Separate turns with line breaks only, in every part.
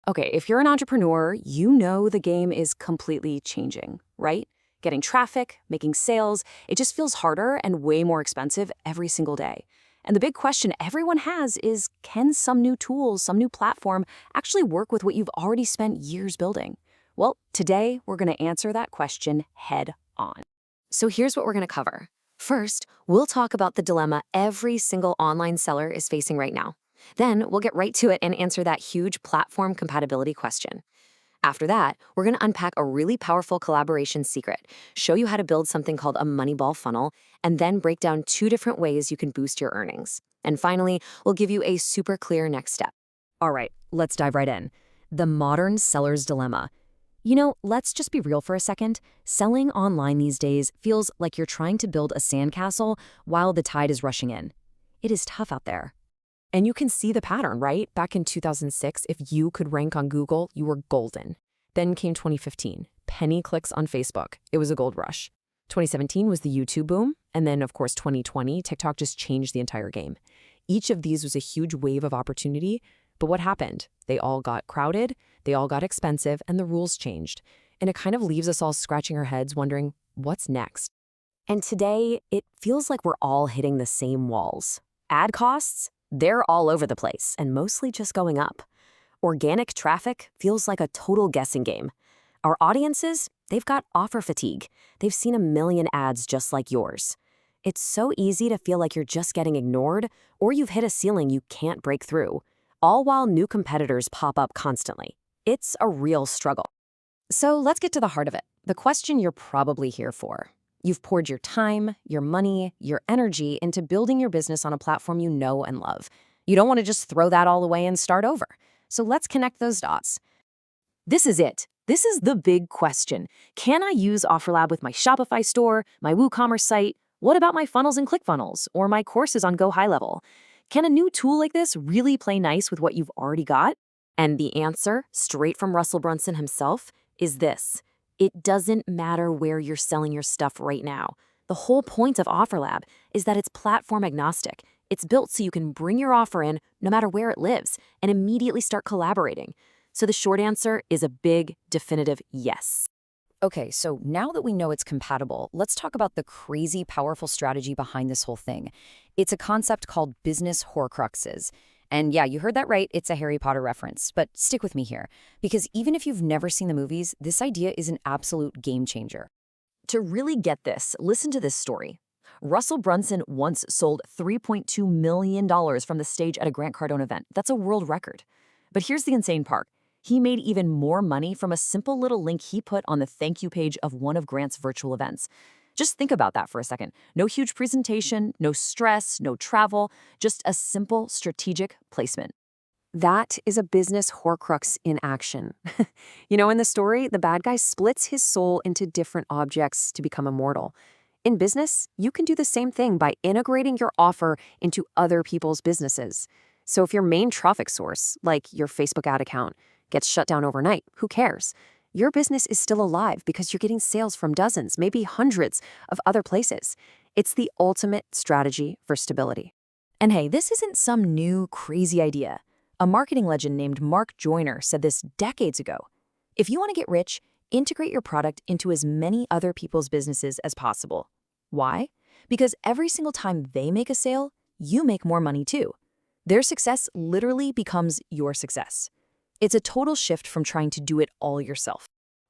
Okay, if you're an entrepreneur, you know the game is completely changing, right? Getting traffic, making sales, it just feels harder and way more expensive every single day. And the big question everyone has is, can some new tools, some new platform actually work with what you've already spent years building? Well, today we're going to answer that question head on. So here's what we're going to cover. First, we'll talk about the dilemma every single online seller is facing right now. Then we'll get right to it and answer that huge platform compatibility question. After that, we're going to unpack a really powerful collaboration secret, show you how to build something called a Moneyball funnel, and then break down 2 different ways you can boost your earnings. And finally, we'll give you a super clear next step. All right, let's dive right in. The modern seller's dilemma. Let's just be real for a second. Selling online these days feels like you're trying to build a sandcastle while the tide is rushing in. It is tough out there. And you can see the pattern, right? Back in 2006, if you could rank on Google, you were golden. Then came 2015, penny clicks on Facebook. It was a gold rush. 2017 was the YouTube boom. And then, of course, 2020, TikTok just changed the entire game. Each of these was a huge wave of opportunity. But what happened? They all got crowded, they all got expensive, and the rules changed. And it kind of leaves us all scratching our heads wondering, what's next? And today, it feels like we're all hitting the same walls. Ad costs? They're all over the place and mostly just going up. Organic traffic feels like a total guessing game. Our audiences, they've got offer fatigue. They've seen a million ads just like yours. It's so easy to feel like you're just getting ignored or you've hit a ceiling you can't break through, all while new competitors pop up constantly. It's a real struggle. So let's get to the heart of it, the question you're probably here for. You've poured your time, your money, your energy into building your business on a platform you know and love. You don't want to just throw that all away and start over. So let's connect those dots. This is it. This is the big question. Can I use OfferLab with my Shopify store, my WooCommerce site? What about my funnels and ClickFunnels or my courses on GoHighLevel? Can a new tool like this really play nice with what you've already got? And the answer, straight from Russell Brunson himself, is this. It doesn't matter where you're selling your stuff right now. The whole point of OfferLab is that it's platform agnostic. It's built so you can bring your offer in no matter where it lives and immediately start collaborating. So the short answer is a big, definitive yes. Okay, so now that we know it's compatible, let's talk about the crazy powerful strategy behind this whole thing. It's a concept called business horcruxes. And yeah, you heard that right, it's a Harry Potter reference. But stick with me here, because even if you've never seen the movies, this idea is an absolute game changer. To really get this, listen to this story. Russell Brunson once sold $3.2 million from the stage at a Grant Cardone event. That's a world record. But here's the insane part. He made even more money from a simple little link he put on the thank you page of one of Grant's virtual events. Just think about that for a second. No huge presentation, no stress, no travel, just a simple strategic placement. That is a business horcrux in action. In the story, the bad guy splits his soul into different objects to become immortal. In business, you can do the same thing by integrating your offer into other people's businesses. So if your main traffic source, like your Facebook ad account, gets shut down overnight, who cares? Your business is still alive because you're getting sales from dozens, maybe hundreds of other places. It's the ultimate strategy for stability. And hey, this isn't some new, crazy idea. A marketing legend named Mark Joyner said this decades ago. If you want to get rich, integrate your product into as many other people's businesses as possible. Why? Because every single time they make a sale, you make more money too. Their success literally becomes your success. It's a total shift from trying to do it all yourself.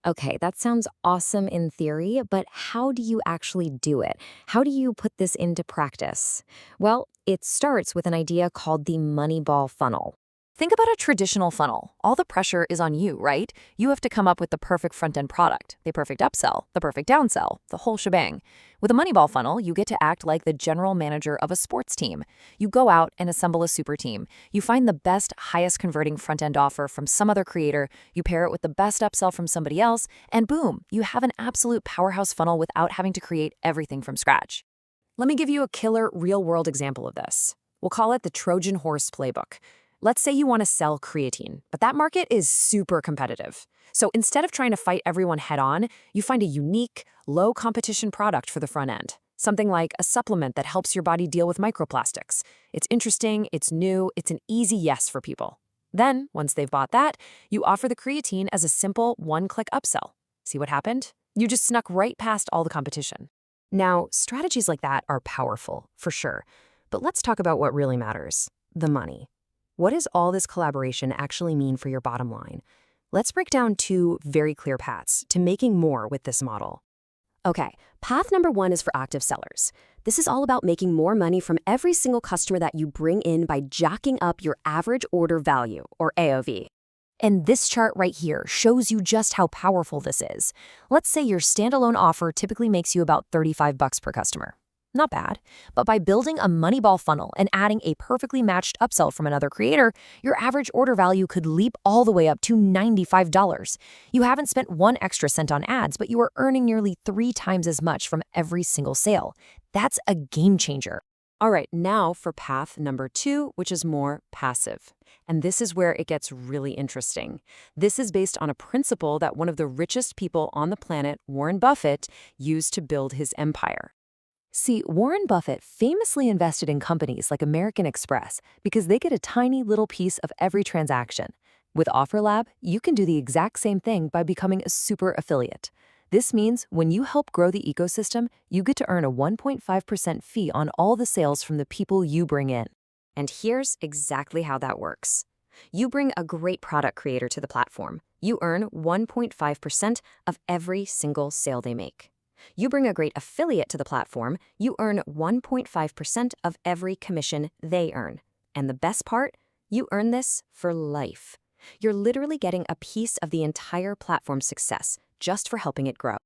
Okay, that sounds awesome in theory, but how do you actually do it? How do you put this into practice? Well, it starts with an idea called the Moneyball funnel. Think about a traditional funnel. All the pressure is on you, right? You have to come up with the perfect front-end product, the perfect upsell, the perfect downsell, the whole shebang. With a Moneyball funnel, you get to act like the general manager of a sports team. You go out and assemble a super team. You find the best, highest converting front-end offer from some other creator, you pair it with the best upsell from somebody else, and boom, you have an absolute powerhouse funnel without having to create everything from scratch. Let me give you a killer real-world example of this. We'll call it the Trojan horse playbook. Let's say you want to sell creatine, but that market is super competitive. So instead of trying to fight everyone head-on, you find a unique, low-competition product for the front end. Something like a supplement that helps your body deal with microplastics. It's interesting, it's new, it's an easy yes for people. Then, once they've bought that, you offer the creatine as a simple one-click upsell. See what happened? You just snuck right past all the competition. Now, strategies like that are powerful, for sure. But let's talk about what really matters, the money. What does all this collaboration actually mean for your bottom line? Let's break down two very clear paths to making more with this model. Okay, path number one is for active sellers. This is all about making more money from every single customer that you bring in by jacking up your average order value, or AOV. And this chart right here shows you just how powerful this is. Let's say your standalone offer typically makes you about $35 per customer. Not bad. But by building a Moneyball funnel and adding a perfectly matched upsell from another creator, your average order value could leap all the way up to $95. You haven't spent one extra cent on ads, but you are earning nearly 3 times as much from every single sale. That's a game changer. All right, now for path number 2, which is more passive. And this is where it gets really interesting. This is based on a principle that one of the richest people on the planet, Warren Buffett, used to build his empire. See, Warren Buffett famously invested in companies like American Express because they get a tiny little piece of every transaction. With OfferLab, you can do the exact same thing by becoming a super affiliate. This means when you help grow the ecosystem, you get to earn a 1.5% fee on all the sales from the people you bring in. And here's exactly how that works. You bring a great product creator to the platform. You earn 1.5% of every single sale they make. You bring a great affiliate to the platform, you earn 1.5% of every commission they earn. And the best part? You earn this for life. You're literally getting a piece of the entire platform's success just for helping it grow.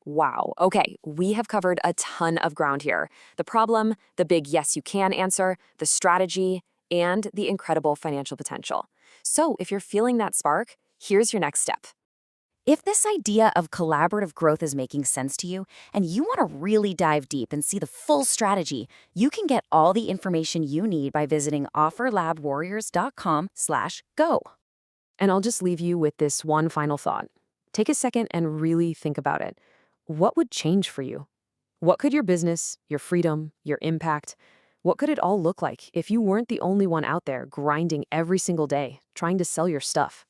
Wow, okay, we have covered a ton of ground here. The problem, the big yes you can answer, the strategy, and the incredible financial potential. So if you're feeling that spark, here's your next step. If this idea of collaborative growth is making sense to you, and you want to really dive deep and see the full strategy, you can get all the information you need by visiting offerlabwarriors.com/go. And I'll just leave you with this one final thought. Take a second and really think about it. What would change for you? What could your business, your freedom, your impact, what could it all look like if you weren't the only one out there grinding every single day, trying to sell your stuff?